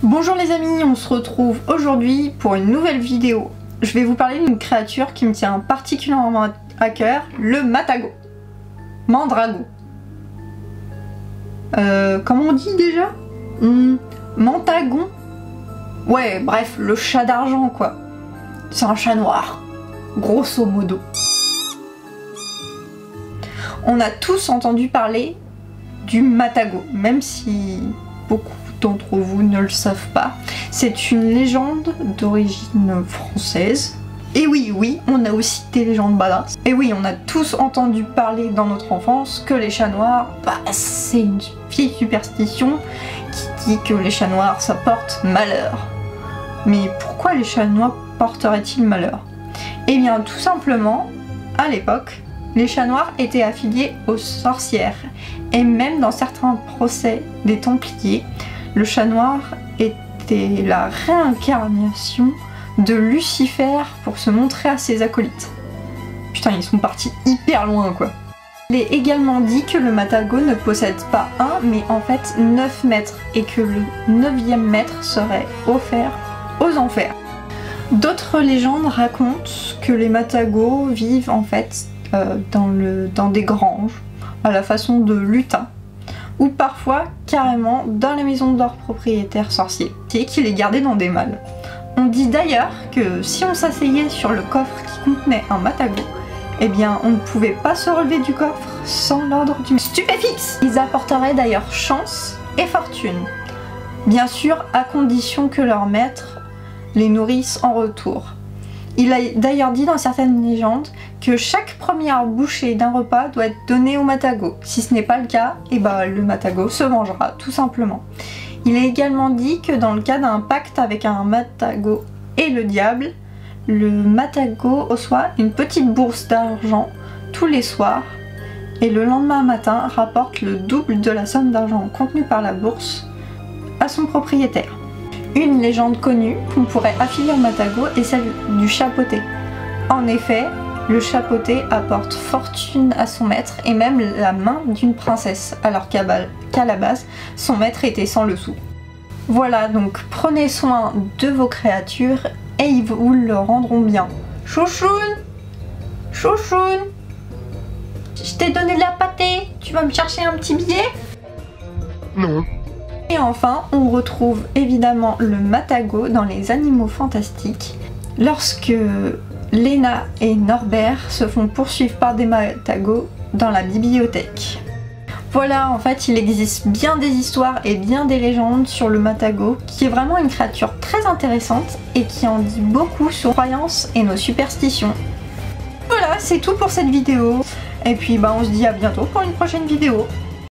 Bonjour les amis, on se retrouve aujourd'hui pour une nouvelle vidéo. Je vais vous parler d'une créature qui me tient particulièrement à cœur, le Matago. Mandrago. Comment on dit déjà Mantagon. Ouais, bref, le chat d'argent quoi. C'est un chat noir, grosso modo. On a tous entendu parler du Matago, même si beaucoup d'entre vous ne le savent pas. C'est une légende d'origine française. Et oui, on a aussi des légendes badass. Et oui, on a tous entendu parler dans notre enfance que les chats noirs, c'est une vieille superstition qui dit que les chats noirs, ça porte malheur. Mais pourquoi les chats noirs porteraient-ils malheur? Eh bien, tout simplement, à l'époque, les chats noirs étaient affiliés aux sorcières. Et même dans certains procès des Templiers, le chat noir était la réincarnation de Lucifer pour se montrer à ses acolytes. Putain, ils sont partis hyper loin quoi. Il est également dit que le Matago ne possède pas un, mais en fait 9 maîtres, et que le 9e maître serait offert aux enfers. D'autres légendes racontent que les Matagos vivent en fait dans des granges, à la façon de lutins, ou parfois carrément dans la maison de leur propriétaire sorcier, qui les gardait dans des malles. On dit d'ailleurs que si on s'asseyait sur le coffre qui contenait un Matago, eh bien on ne pouvait pas se relever du coffre sans l'ordre du stupéfixe. Ils apporteraient d'ailleurs chance et fortune, bien sûr à condition que leur maître les nourrisse en retour. Il a d'ailleurs dit dans certaines légendes que chaque première bouchée d'un repas doit être donnée au Matago. Si ce n'est pas le cas, eh ben, le Matago se vengera, tout simplement. Il est également dit que dans le cas d'un pacte avec un Matago et le diable, le Matago reçoit une petite bourse d'argent tous les soirs et le lendemain matin rapporte le double de la somme d'argent contenue par la bourse à son propriétaire. Une légende connue qu'on pourrait affilier au Matago est celle du chapeauté. En effet, le chapeauté apporte fortune à son maître et même la main d'une princesse, alors qu'à la base, son maître était sans le sou. Voilà, donc prenez soin de vos créatures et ils vous le rendront bien. Chouchoune! Chouchoune! Je t'ai donné de la pâtée, tu vas me chercher un petit billet? Non. Et enfin, on retrouve évidemment le Matago dans les Animaux Fantastiques, lorsque Léna et Norbert se font poursuivre par des Matagos dans la bibliothèque. Voilà, en fait, il existe bien des histoires et bien des légendes sur le Matago, qui est vraiment une créature très intéressante et qui en dit beaucoup sur nos croyances et nos superstitions. Voilà, c'est tout pour cette vidéo. Et puis, on se dit à bientôt pour une prochaine vidéo.